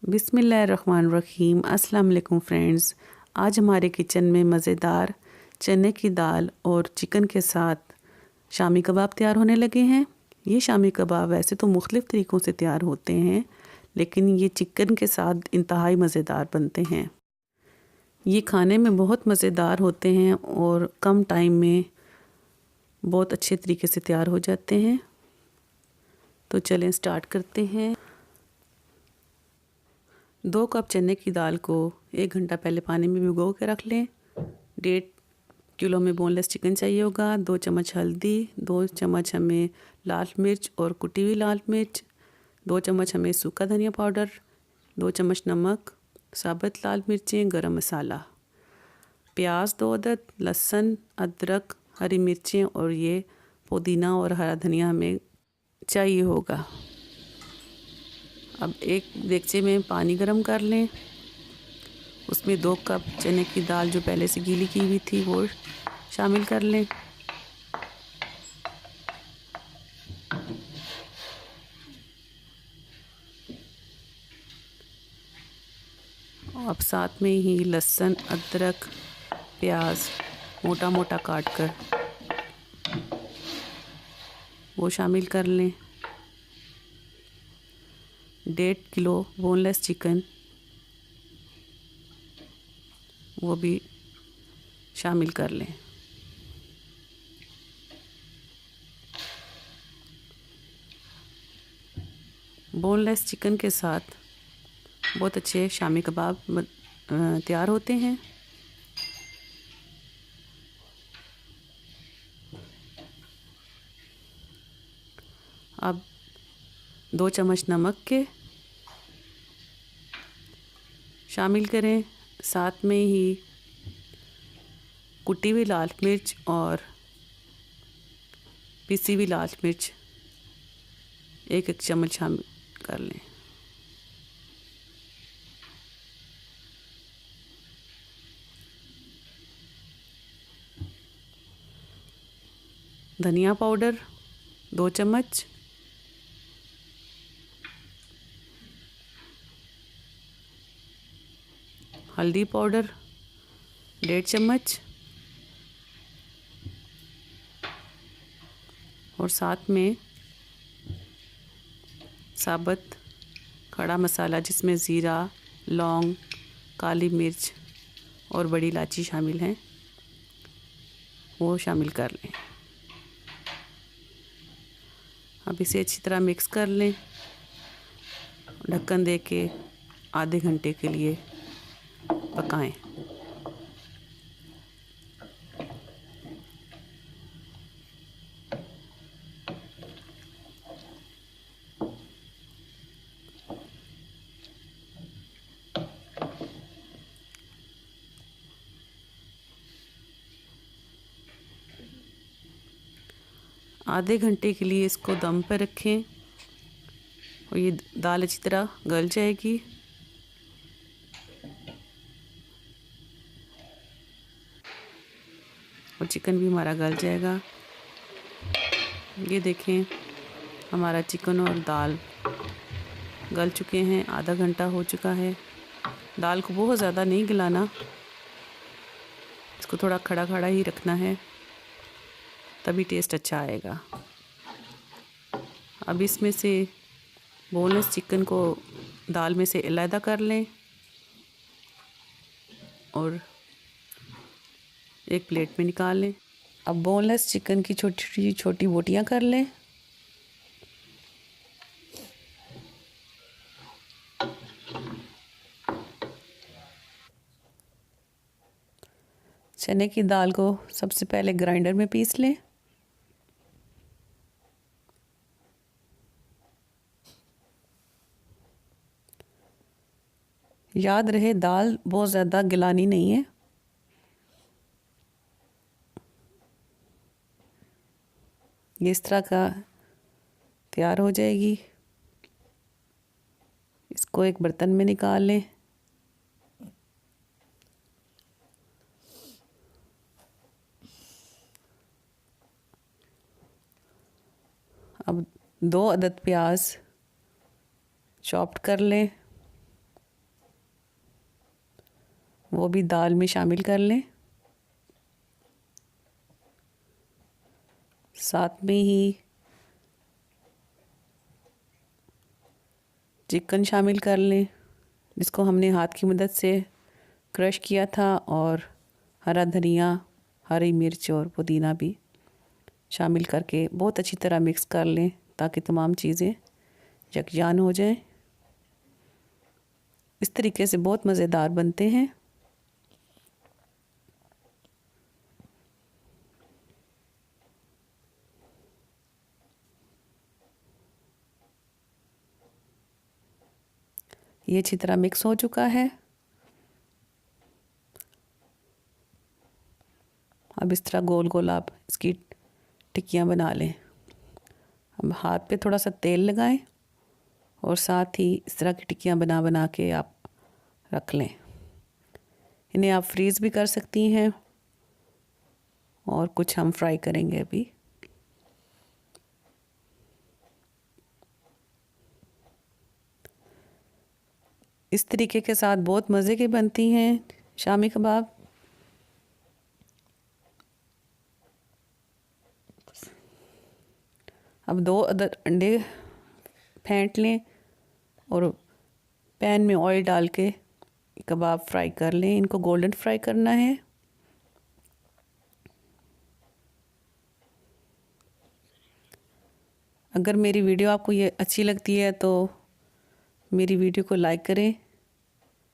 बिस्मिल्लाहिर्रहमानिर्रहीम। अस्सलाम वालेकुम फ्रेंड्स। आज हमारे किचन में मज़ेदार चने की दाल और चिकन के साथ शामी कबाब तैयार होने लगे हैं। ये शामी कबाब वैसे तो मुख्तलिफ़ तरीक़ों से तैयार होते हैं, लेकिन ये चिकन के साथ इंतहाई मज़ेदार बनते हैं। ये खाने में बहुत मज़ेदार होते हैं और कम टाइम में बहुत अच्छे तरीके से तैयार हो जाते हैं। तो चलें स्टार्ट करते हैं। 2 कप चने की दाल को 1 घंटा पहले पानी में भिगो के रख लें। 1.5 किलो में बोनलेस चिकन चाहिए होगा। 2 चम्मच हल्दी, 2 चम्मच हमें लाल मिर्च और कुटी हुई लाल मिर्च, 2 चम्मच हमें सूखा धनिया पाउडर, 2 चम्मच नमक, साबुत लाल मिर्चें, गरम मसाला, प्याज 2 अदद, लहसुन, अदरक, हरी मिर्चें और ये पुदीना और हरा धनिया हमें चाहिए होगा। अब एक देगचे में पानी गरम कर लें। उसमें 2 कप चने की दाल जो पहले से गीली की हुई थी वो शामिल कर लें। अब साथ में ही लहसुन, अदरक, प्याज मोटा मोटा काट कर वो शामिल कर लें। 1.5 किलो बोनलेस चिकन वो भी शामिल कर लें। बोनलेस चिकन के साथ बहुत अच्छे शामी कबाब तैयार होते हैं। अब 2 चम्मच नमक के शामिल करें। साथ में ही कुटी हुई लाल मिर्च और पिसी हुई लाल मिर्च 1-1 चम्मच शामिल कर लें। धनिया पाउडर 2 चम्मच, हल्दी पाउडर 1.5 चम्मच और साथ में साबुत खड़ा मसाला जिसमें ज़ीरा, लौंग, काली मिर्च और बड़ी इलायची शामिल हैं वो शामिल कर लें। अब इसे अच्छी तरह मिक्स कर लें। ढक्कन दे के आधे घंटे के लिए पकाएं। आधे घंटे के लिए इसको दम पर रखें और ये दाल अच्छी तरह गल जाएगी। और चिकन भी हमारा गल जाएगा। ये देखें हमारा चिकन और दाल गल चुके हैं। आधा घंटा हो चुका है। दाल को बहुत ज़्यादा नहीं गलाना, इसको थोड़ा खड़ा खड़ा ही रखना है, तभी टेस्ट अच्छा आएगा। अब इसमें से बोनलेस चिकन को दाल में से अलहदा कर लें और एक प्लेट में निकाल लें। अब बोनलेस चिकन की छोटी छोटी बोटियां कर लें। चने की दाल को सबसे पहले ग्राइंडर में पीस लें। याद रहे दाल बहुत ज़्यादा गलानी नहीं है। ये इस तरह का तैयार हो जाएगी। इसको एक बर्तन में निकाल लें। अब 2 अदद प्याज चॉप्ड कर लें। वो भी दाल में शामिल कर लें। साथ में ही चिकन शामिल कर लें, जिसको हमने हाथ की मदद से क्रश किया था, और हरा धनिया, हरी मिर्च और पुदीना भी शामिल करके बहुत अच्छी तरह मिक्स कर लें ताकि तमाम चीज़ें यकजान हो जाएं। इस तरीके से बहुत मज़ेदार बनते हैं। ये अच्छी तरह मिक्स हो चुका है। अब इस तरह गोल गोल आप इसकी टिक्कियाँ बना लें। अब हाथ पे थोड़ा सा तेल लगाएं और साथ ही इस तरह की टिक्कियाँ बना बना के आप रख लें। इन्हें आप फ्रीज़ भी कर सकती हैं, और कुछ हम फ्राई करेंगे अभी। इस तरीके के साथ बहुत मज़े की बनती हैं शामी कबाब। अब 2 अदद अंडे फेंट लें और पैन में ऑयल डाल के कबाब फ्राई कर लें। इनको गोल्डन फ्राई करना है। अगर मेरी वीडियो आपको ये अच्छी लगती है तो मेरी वीडियो को लाइक करें,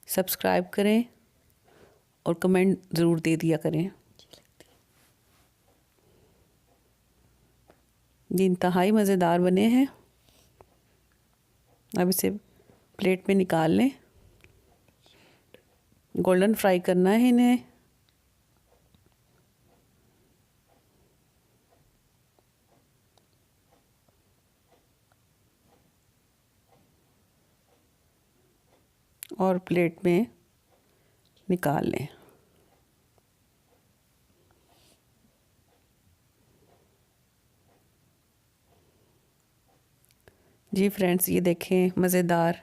सब्सक्राइब करें और कमेंट ज़रूर दे दिया करें। ये इंतहाई मज़ेदार बने हैं। अब इसे प्लेट में निकाल लें। गोल्डन फ्राई करना है इन्हें। और प्लेट में निकाल लें। जी फ्रेंड्स, ये देखें मज़ेदार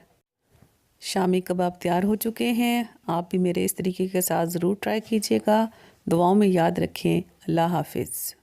शामी कबाब तैयार हो चुके हैं। आप भी मेरे इस तरीके के साथ ज़रूर ट्राई कीजिएगा। दुआओं में याद रखें। अल्लाह हाफ़िज़।